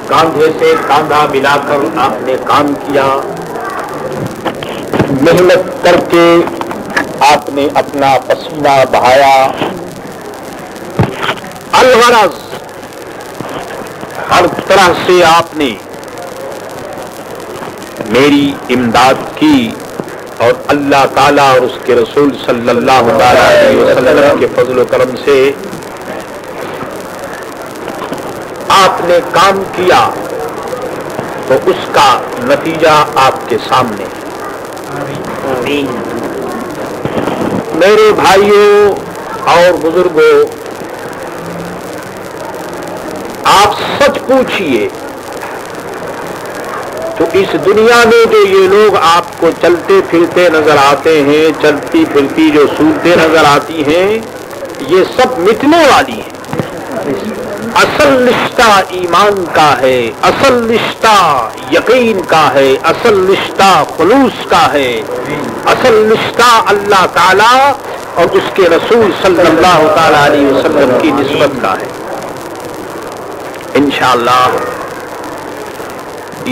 کاندھے سے کاندھا ملا کر آپ نے کام کیا، محنت کر کے آپ نے اپنا پسینہ بہایا، الغرض ہر طرح سے آپ نے میری امداد کی، اور اللہ تعالیٰ اور اس کے رسول صلی اللہ علیہ وسلم کے فضل و کرم سے آپ نے کام کیا، تو اس کا نتیجہ آپ کے سامنے۔ میرے بھائیوں اور بزرگوں، آپ سچ پوچھئے تو اس دنیا میں جو یہ لوگ آپ کو چلتے پھرتے نظر آتے ہیں، چلتی پھرتی جو صورتیں نظر آتی ہیں، یہ سب مٹنے والی ہیں۔ اصل رشتہ ایمان کا ہے، اصل رشتہ یقین کا ہے، اصل رشتہ خلوص کا ہے، اصل رشتہ اللہ تعالی اور اس کے رسول صلی اللہ تعالی علیہ وسلم کی نسبت کا ہے۔ انشاءاللہ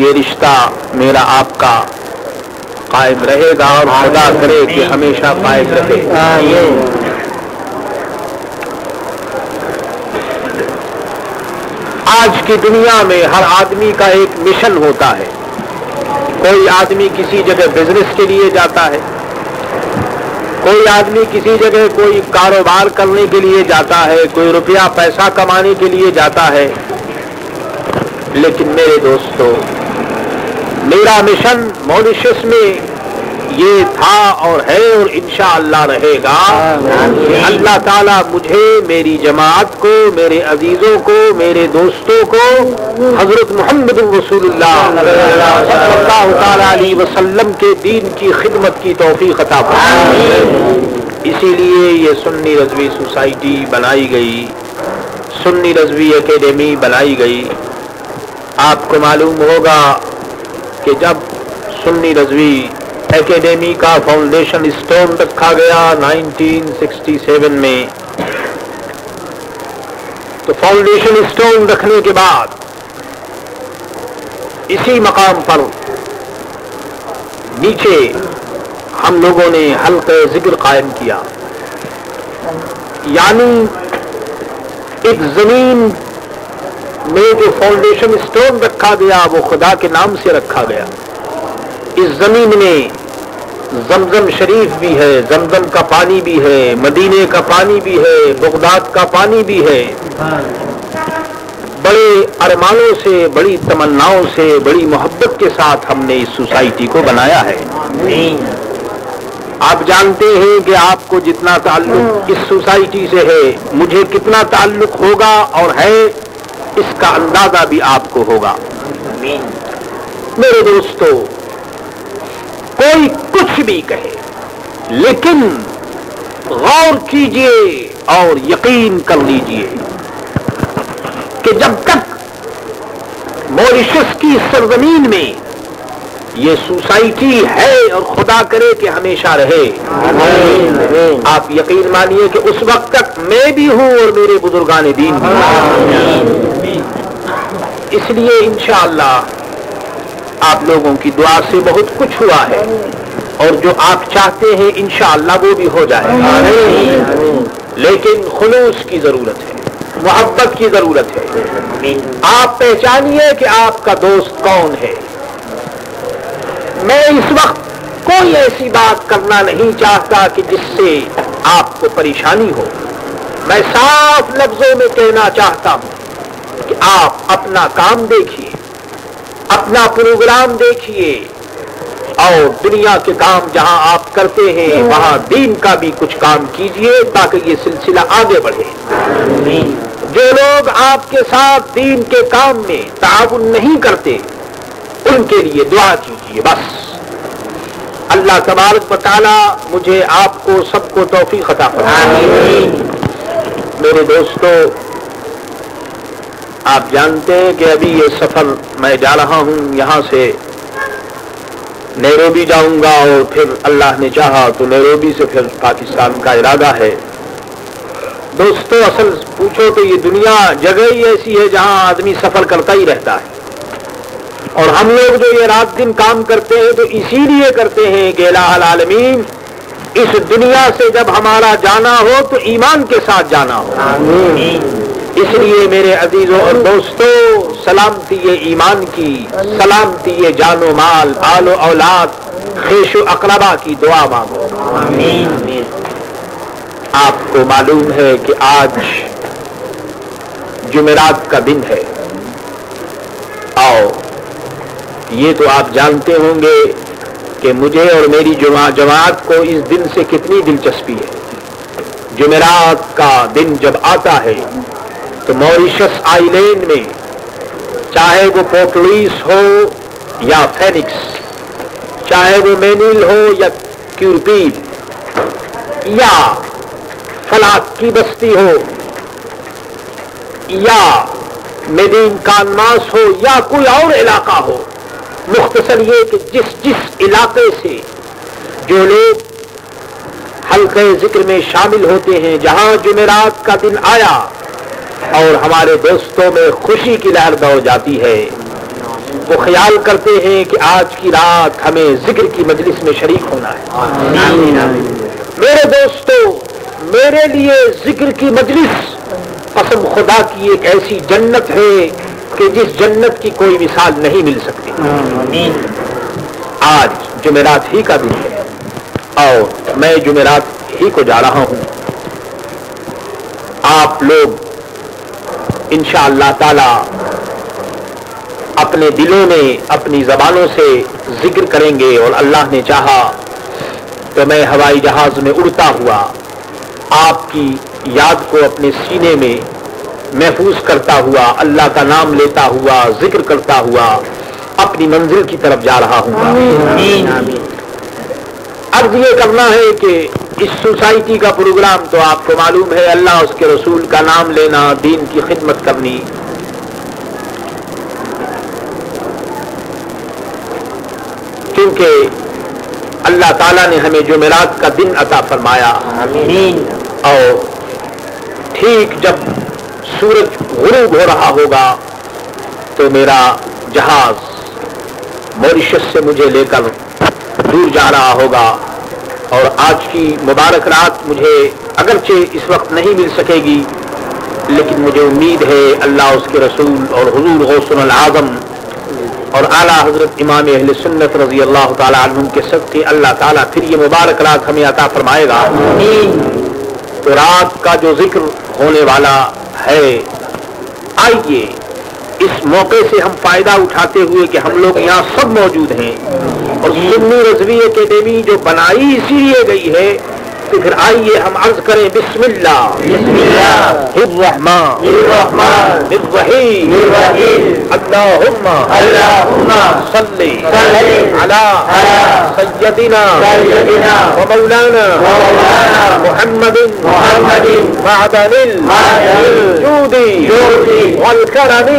یہ رشتہ میرا آپ کا قائم رہے گا، اور خدا کرے کہ ہمیشہ قائم رہے۔ آج کی دنیا میں ہر آدمی کا ایک مشن ہوتا ہے۔ کوئی آدمی کسی جگہ بزنس کے لیے جاتا ہے، کوئی آدمی کسی جگہ کوئی کاروبار کرنے کے لیے جاتا ہے، کوئی روپیہ پیسہ کمانے کے لیے جاتا ہے، لیکن میرے دوستو، میرا مشن ماریشس میں یہ تھا اور ہے اور انشاءاللہ رہے گا کہ اللہ تعالیٰ مجھے، میری جماعت کو، میرے عزیزوں کو، میرے دوستوں کو حضرت محمد رسول اللہ صلی اللہ تعالیٰ علیہ وسلم کے دین کی خدمت کی توفیق عطا فرمائے۔ اسی لیے یہ سنی رضوی سوسائٹی بنائی گئی، سنی رضوی اکیڈمی بنائی گئی۔ آپ کو معلوم ہوگا کہ جب سنی رضوی اکیڈمی کا فاؤنڈیشن اسٹون رکھا گیا 1967 میں، تو فاؤنڈیشن اسٹون رکھنے کے بعد اسی مقام پر نیچے ہم لوگوں نے حلقہ ذکر قائم کیا، یعنی ایک زمین میں جو فاؤنڈیشن اسٹون رکھا گیا وہ خدا کے نام سے رکھا گیا۔ اس زمین میں زمزم شریف بھی ہے، زمزم کا پانی بھی ہے، مدینے کا پانی بھی ہے، بغداد کا پانی بھی ہے۔ بڑے ارمانوں سے، بڑی تمناؤں سے، بڑی محبت کے ساتھ ہم نے اس سوسائٹی کو بنایا ہے۔ آپ جانتے ہیں کہ آپ کو جتنا تعلق اس سوسائٹی سے ہے، مجھے کتنا تعلق ہوگا اور ہے، اس کا اندازہ بھی آپ کو ہوگا۔ میرے دوستو، کوئی کچھ بھی کہے، لیکن غور کیجئے اور یقین کر لیجئے کہ جب تک ماریشس کی سرزمین میں یہ سوسائٹی ہے، اور خدا کرے کہ ہمیشہ رہے، آپ یقین مانیے کہ اس وقت تک میں بھی ہوں اور میرے بزرگان دین بھی۔ اس لیے انشاءاللہ آپ لوگوں کی دعا سے بہت کچھ ہوا ہے، اور جو آپ چاہتے ہیں انشاءاللہ وہ بھی ہو جائے گا، لیکن خلوص کی ضرورت ہے، محبت کی ضرورت ہے۔ آپ پہچانیے کہ آپ کا دوست کون ہے۔ میں اس وقت کوئی ایسی بات کرنا نہیں چاہتا کہ جس سے آپ کو پریشانی ہو۔ میں صاف لفظوں میں کہنا چاہتا ہوں کہ آپ اپنا کام دیکھیے، اپنا پروگرام دیکھیے، اور دنیا کے کام جہاں آپ کرتے ہیں وہاں دین کا بھی کچھ کام کیجئے تاکہ یہ سلسلہ آگے بڑھے۔ جو لوگ آپ کے ساتھ دین کے کام میں تعاون نہیں کرتے، ان کے لیے دعا کیجئے بس۔ اللہ تبارک و تعالی مجھے، آپ کو، سب کو توفیق عطا فرمائے۔ میرے دوستو، آپ جانتے ہیں کہ ابھی یہ سفر میں جا رہا ہوں، یہاں سے نیروبی جاؤں گا، اور پھر اللہ نے چاہا تو نیروبی سے پھر پاکستان کا ارادہ ہے۔ دوستو اصل پوچھو تو یہ دنیا جگہ ہی ایسی ہے جہاں آدمی سفر کرتا ہی رہتا ہے، اور ہم لوگ جو یہ رات دن کام کرتے ہیں تو اسی لیے کرتے ہیں کہ الہ العالمین اس دنیا سے جب ہمارا جانا ہو تو ایمان کے ساتھ جانا ہو۔ آمین۔ اس لیے میرے عزیزوں اور دوستو، سلامتی ایمان کی، سلامتی جان و مال، آل و اولاد، خیش و اقربا کی دعا مانگو۔ آمین۔ آپ کو معلوم ہے کہ آج جمعرات کا دن ہے، یہ تو آپ جانتے ہوں گے کہ مجھے اور میری جماعت کو اس دن سے کتنی دلچسپی ہے۔ جمعرات کا دن جب آتا ہے تو موریشس آئی لینڈ میں، چاہے وہ پورٹ لوئس ہو یا فینکس، چاہے وہ مینیل ہو یا کیورپیل یا فلاک کی بستی ہو یا میدین کانماس ہو یا کوئی اور علاقہ ہو، مختصر یہ کہ جس علاقے سے جو لوگ حلقہ ذکر میں شامل ہوتے ہیں، جہاں جمعرات کا دن آیا اور ہمارے دوستوں میں خوشی کی لہر دوڑ جاتی ہے، وہ خیال کرتے ہیں کہ آج کی رات ہمیں ذکر کی مجلس میں شریک ہونا ہے۔ میرے دوستو، میرے لیے ذکر کی مجلس قسم خدا کی ایک ایسی جنت ہے کہ جس جنت کی کوئی مثال نہیں مل سکتی۔ آج جمعرات ہی کا دن ہے اور میں جمعرات ہی کو جا رہا ہوں۔ آپ لوگ انشاءاللہ تعالی اپنے دلوں میں اپنی زبانوں سے ذکر کریں گے، اور اللہ نے چاہا تو میں ہوائی جہاز میں اڑتا ہوا آپ کی یاد کو اپنے سینے میں محفوظ کرتا ہوا، اللہ کا نام لیتا ہوا، ذکر کرتا ہوا اپنی منزل کی طرف جا رہا ہوں۔ آمین۔ عرض یہ کرنا ہے کہ اس سوسائٹی کا پروگرام تو آپ کو معلوم ہے، اللہ اس کے رسول کا نام لینا، دین کی خدمت کرنی، کیونکہ اللہ تعالیٰ نے ہمیں جمعرات کا دن عطا فرمایا۔ آمین۔ اور ٹھیک جب سورج غروب ہو رہا ہوگا تو میرا جہاز موریشس سے مجھے لے کر دور جا رہا ہوگا، اور آج کی مبارک رات مجھے اگرچہ اس وقت نہیں مل سکے گی، لیکن مجھے امید ہے اللہ اس کے رسول اور حضور غوث العظم اور اعلیٰ حضرت امام اہل سنت رضی اللہ تعالیٰ عنہم کے صدقے اللہ تعالیٰ پھر یہ مبارک رات ہمیں عطا فرمائے گا۔ تو رات کا جو ذکر ہونے والا ہے، آئیے اس موقع سے ہم فائدہ اٹھاتے ہوئے کہ ہم لوگ یہاں سب موجود ہیں، اور سنی رضوی اکیڈمی جو بنائی اسی لیے گئی ہے، تو پھر آئیے ہم عرض کریں بسم اللہ الرحمن الرحیم، اللہم صلی علی سیدنا و مولانا محمد معدن الجود والکرم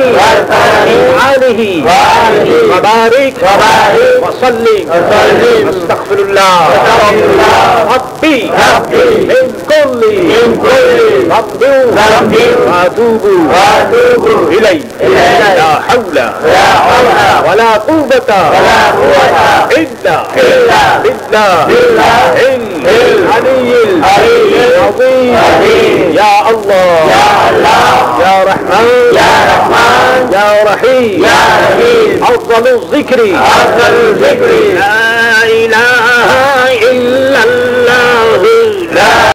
آلہ وبارک وسلم۔ استغفر اللہ ربی من كل ذنب واتوب إليه، لا حول ولا قوة إلا بالله العلي العظيم۔ يا الله يا رحمن يا رحيم، أفضل الذكر لا إله